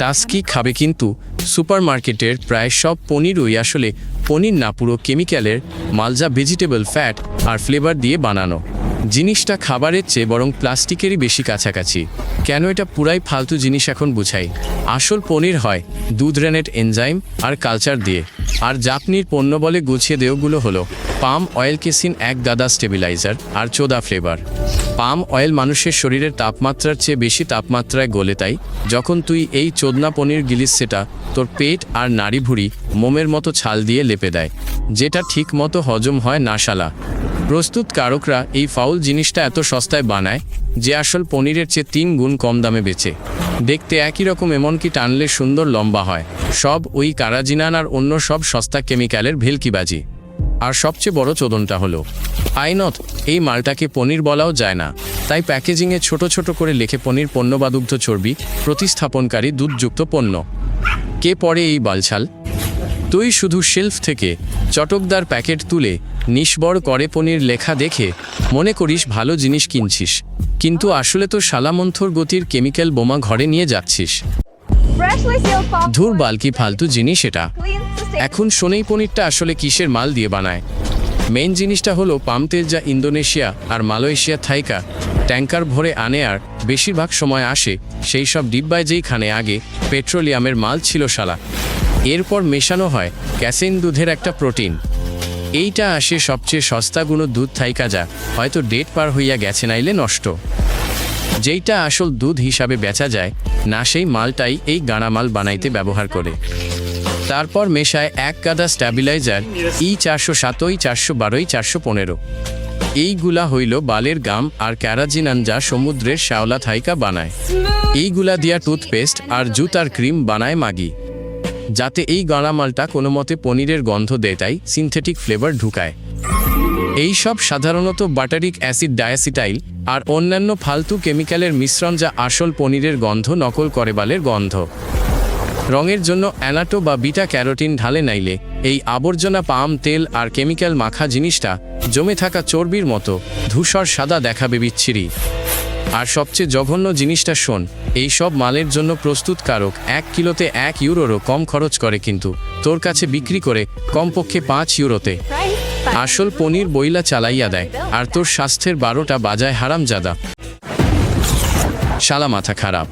টাস্কি খাবে, কিন্তু সুপারমার্কেটের প্রায় সব পনিরই আসলে পনির না, পুরো কেমিক্যালের মালজা ভেজিটেবল ফ্যাট আর ফ্লেভার দিয়ে বানানো। জিনিসটা খাবারের চেয়ে বরং প্লাস্টিকেরই বেশি কাছাকাছি। কেন এটা পুরাই ফালতু জিনিস এখন বুঝাই। আসল পনির হয় দুধ, রেনেট, এনজাইম আর কালচার দিয়ে। আর জাপানির পণ্য বলে গুছিয়ে দেওগুলো হলো পাম অয়েল, কেসিন, এক গাদা স্টেবিলাইজার আর চোদা ফ্লেভার। পাম অয়েল মানুষের শরীরের তাপমাত্রার চেয়ে বেশি তাপমাত্রায় গলে, তাই যখন তুই এই চোদনা পনির গিলিস সেটা তোর পেট আর নাড়ি ভুড়ি মোমের মতো ছাল দিয়ে লেপে দেয়, যেটা ঠিক মতো হজম হয় না শালা। প্রস্তুতকারকরা এই ফাউল জিনিসটা এত সস্তায় বানায় যে আসল পনিরের চেয়ে 3 গুণ কম দামে বেচে। দেখতে একই রকম, এমনকি টানলে সুন্দর লম্বা হয়। সব ওই কারাজিনান আর অন্য সব সস্তা কেমিক্যালের ভেলকিবাজি। আর সবচেয়ে বড় চোদনটা হলো আইনত এই মালটাকে পনির বলাও যায় না, তাই প্যাকেজিংয়ে ছোট ছোট করে লেখে পনির পণ্য বা দুগ্ধ চর্বি প্রতিস্থাপনকারী দুধযুক্ত পণ্য। কে পড়ে এই বালছাল? তুই শুধু শেলফ থেকে চটকদার প্যাকেট তুলে নিষ্বর করে পনির লেখা দেখে মনে করিস ভালো জিনিস কিনছিস, কিন্তু আসলে তো শালামন্থর গতির কেমিক্যাল বোমা ঘরে নিয়ে যাচ্ছিস। ধুর বালকি ফালতু জিনিস এটা। এখন শোনেই পনিরটা আসলে কিসের মাল দিয়ে বানায়। মেইন জিনিসটা হলো পাম তেল, যা ইন্দোনেশিয়া আর মালয়েশিয়া থাইকা ট্যাঙ্কার ভরে আনে, আর বেশিরভাগ সময় আসে সেই সব ডিব্বায় যেইখানে আগে পেট্রোলিয়ামের মাল ছিল শালা। এরপর মেশানো হয় ক্যাসেইন, দুধের একটা প্রোটিন। এইটা আসে সবচেয়ে সস্তা গুঁড়ো দুধ থাইকা, যা হয়তো ডেট পার হইয়া গেছে নাইলে নষ্ট। যেইটা আসল দুধ হিসাবে বেচা যায় না, সেই মালটাই এই গানামাল বানাইতে ব্যবহার করে। তারপর মেশায় এক গাদা স্ট্যাবিলাইজার, E407, 412, 415। এইগুলা হইল বালের গাম আর ক্যারাজিনান, যা সমুদ্রের শ্যাওলা থাইকা বানায়। এইগুলা দিয়া টুথপেস্ট আর জুতার ক্রিম বানায় মাগি, যাতে এই গানামালটা কোনো মতে পনিরের গন্ধ দেয়, তাই সিনথেটিক ফ্লেভার ঢুকায়। এই সব সাধারণত বাটারিক অ্যাসিড, ডায়াসিটাইল আর অন্যান্য ফালতু কেমিক্যালের মিশ্রণ, যা আসল পনিরের গন্ধ নকল করে। বালের গন্ধ রঙের জন্য অ্যানাটো বা বিটা ক্যারোটিন ঢালে, নাইলে এই আবর্জনা পাম তেল আর কেমিক্যাল মাখা জিনিসটা জমে থাকা চর্বির মতো ধূসর সাদা দেখাবে, বিচ্ছিরি। আর সবচেয়ে জঘন্য জিনিসটা শোন, এই সব মালের জন্য প্রস্তুতকারক 1 কিলোতে 1 ইউরোরও কম খরচ করে, কিন্তু তোর কাছে বিক্রি করে কমপক্ষে 5 ইউরোতে। আসল পনির বইলা চালাইয়া দেয়, আর তোর স্বাস্থ্যের 12টা বাজায় হারামজাদা। শালা মাথা খারাপ।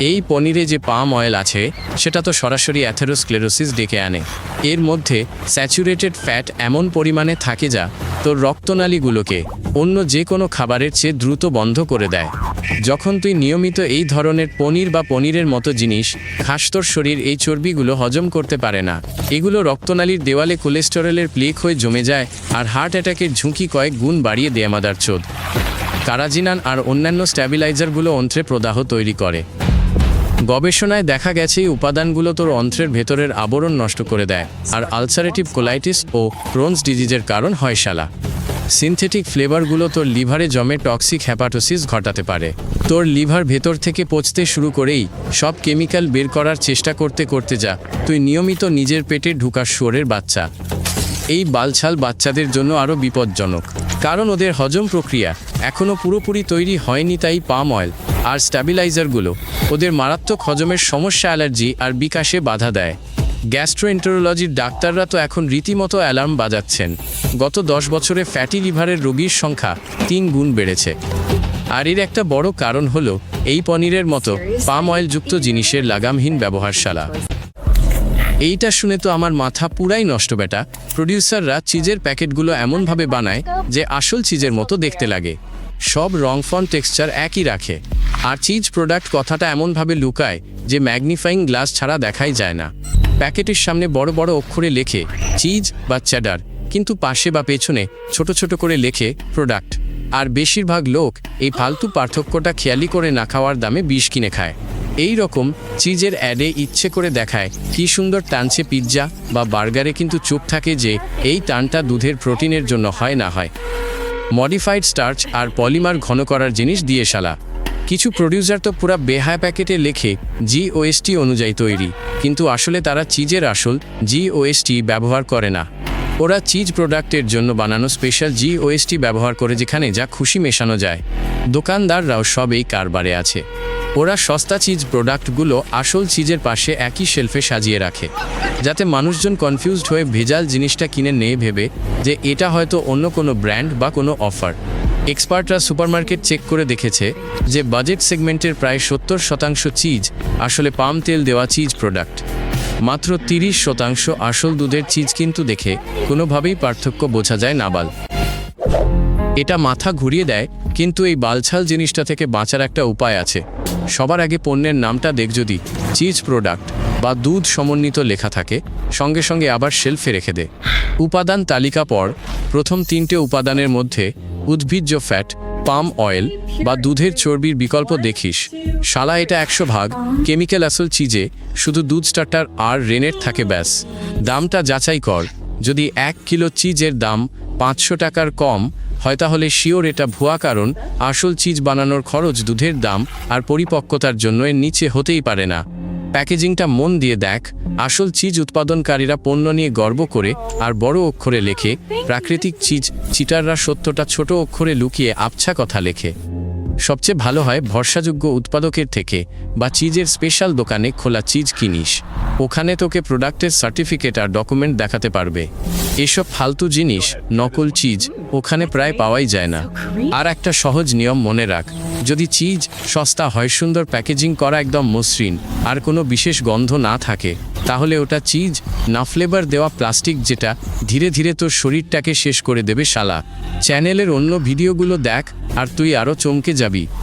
এই পনিরে যে পাম অয়েল আছে সেটা তো সরাসরি অ্যাথেরোস্ক্লেরোসিস ডেকে আনে। এর মধ্যে স্যাচুরেটেড ফ্যাট এমন পরিমাণে থাকে যা তোর রক্তনালীগুলোকে অন্য যে কোনো খাবারের চেয়ে দ্রুত বন্ধ করে দেয়। যখন তুই নিয়মিত এই ধরনের পনির বা পনিরের মতো জিনিস খাস, তোর শরীর এই চর্বিগুলো হজম করতে পারে না। এগুলো রক্তনালীর দেওয়ালে কোলেস্টেরলের প্লেক হয়ে জমে যায় আর হার্ট অ্যাটাকের ঝুঁকি কয়েক গুণ বাড়িয়ে দেয় মাদার চোদ। কারাজিনান আর অন্যান্য স্ট্যাবিলাইজারগুলো অন্ত্রে প্রদাহ তৈরি করে। গবেষণায় দেখা গেছে এই উপাদানগুলো তোর অন্ত্রের ভেতরের আবরণ নষ্ট করে দেয়, আর আলসারেটিভ কোলাইটিস ও ক্রোনস ডিজিজের কারণ হয় শালা। সিনথেটিক ফ্লেভারগুলো তোর লিভারে জমে টক্সিক হ্যাপাটোসিস ঘটাতে পারে। তোর লিভার ভেতর থেকে পচতে শুরু করেই সব কেমিক্যাল বের করার চেষ্টা করতে করতে যা তুই নিয়মিত নিজের পেটে ঢুকা শুয়োরের বাচ্চা। এই বালছাল বাচ্চাদের জন্য আরও বিপজ্জনক, কারণ ওদের হজম প্রক্রিয়া এখনও পুরোপুরি তৈরি হয়নি, তাই পাম অয়েল আর স্ট্যাবিলাইজারগুলো ওদের মারাত্মক হজমের সমস্যা, অ্যালার্জি আর বিকাশে বাধা দেয়। গ্যাস্ট্রোএন্টারোলজির ডাক্তাররা তো এখন রীতিমতো অ্যালার্ম বাজাচ্ছেন। গত 10 বছরে ফ্যাটি লিভারের রোগীর সংখ্যা 3 গুণ বেড়েছে। আর এর একটা বড় কারণ হলো এই পনিরের মতো পাম অয়েলযুক্ত জিনিসের লাগামহীন ব্যবহার শালা। এইটা শুনে তো আমার মাথা পুরাই নষ্ট বেটা। প্রডিউসাররা চিজের প্যাকেটগুলো এমনভাবে বানায় যে আসল চিজের মতো দেখতে লাগে। সব রং, ফন্ট, টেক্সচার একই রাখে, আর চিজ প্রোডাক্ট কথাটা এমনভাবে লুকায় যে ম্যাগনিফাইং গ্লাস ছাড়া দেখাই যায় না। প্যাকেটের সামনে বড় বড় অক্ষরে লেখে চিজ বা চেডার, কিন্তু পাশে বা পেছনে ছোট ছোট করে লেখে প্রোডাক্ট। আর বেশিরভাগ লোক এই ফালতু পার্থক্যটা খেয়ালি করে না খাওয়ার দামে বিষ কিনে খায়। এই রকম চিজের অ্যাডে ইচ্ছে করে দেখায় কি সুন্দর টানছে পিৎজা বা বার্গারে, কিন্তু চুপ থাকে যে এই টানটা দুধের প্রোটিনের জন্য হয় না, হয় মডিফাইড স্টার্চ আর পলিমার ঘন করার জিনিস দিয়ে শালা। কিছু প্রডিউসার তো পুরা বেহায় প্যাকেটে লেখে GOST অনুযায়ী তৈরি, কিন্তু আসলে তারা চিজের আসল GOST ব্যবহার করে না। ওরা চিজ প্রোডাক্টের জন্য বানানো স্পেশাল GOST ব্যবহার করে, যেখানে যা খুশি মেশানো যায়। দোকানদাররাও সব এই কারবারে আছে। ওরা সস্তা চিজ প্রোডাক্টগুলো আসল চিজের পাশে একই শেলফে সাজিয়ে রাখে, যাতে মানুষজন কনফিউজড হয়ে ভেজাল জিনিসটা কিনে নেয় ভেবে যে এটা হয়তো অন্য কোনো ব্র্যান্ড বা কোনো অফার। এক্সপার্টরা সুপারমার্কেট চেক করে দেখেছে যে বাজেট সেগমেন্টের প্রায় 70% চিজ আসলে পাম তেল দেওয়া চিজ প্রোডাক্ট। মাত্র 30% আসল দুধের চিজ কিন্তু দেখে কোনোভাবেই পার্থক্য বোঝা যায় না। এটা মাথা ঘুরিয়ে দেয়, কিন্তু এই বালছাল জিনিসটা থেকে বাঁচার একটা উপায় আছে। সবার আগে পণ্যের নামটা দেখ, যদি চিজ প্রোডাক্ট বা দুধ সমন্বিত লেখা থাকে সঙ্গে সঙ্গে আবার শেলফে রেখে দে। উপাদান তালিকা পর প্রথম 3টে উপাদানের মধ্যে উদ্ভিজ্জ ফ্যাট, পাম অয়েল বা দুধের চর্বির বিকল্প দেখিস, শালা এটা 100% কেমিক্যাল। আসল চিজে শুধু দুধ স্টার্টার আর রেনেট থাকে ব্যাস। দামটা যাচাই কর, যদি 1 কিলো চিজের দাম 500 টাকার কম হয় তাহলে শিওর এটা ভুয়া, কারণ আসল চিজ বানানোর খরচ দুধের দাম আর পরিপক্কতার জন্য এর নিচে হতেই পারে না। প্যাকেজিংটা মন দিয়ে দেখ, আসল চিজ উৎপাদনকারীরা পণ্য নিয়ে গর্ব করে আর বড় অক্ষরে লেখে, প্রাকৃতিক চিজ চিটাররা সত্যটা ছোট অক্ষরে লুকিয়ে আবছা কথা লেখে। সবচেয়ে ভালো হয় ভরসাযোগ্য উৎপাদকের থেকে বা চিজের স্পেশাল দোকানে খোলা চিজ কিনিস, ওখানে তোকে প্রোডাক্টের সার্টিফিকেট আর ডকুমেন্ট দেখাতে পারবে। এসব ফালতু জিনিস, নকল চিজ ওখানে প্রায় পাওয়াই যায় না। আর একটা সহজ নিয়ম মনে রাখ, যদি চিজ সস্তা হয়, সুন্দর প্যাকেজিং করা, একদম মসৃণ আর কোনো বিশেষ গন্ধ না থাকে, তাহলে ওটা চিজ না ফ্লেভার দেওয়া প্লাস্টিক, যেটা ধীরে ধীরে তোর শরীরটাকে শেষ করে দেবে শালা। চ্যানেলের অন্য ভিডিওগুলো দেখ আর তুই আরও চমকে যাবি।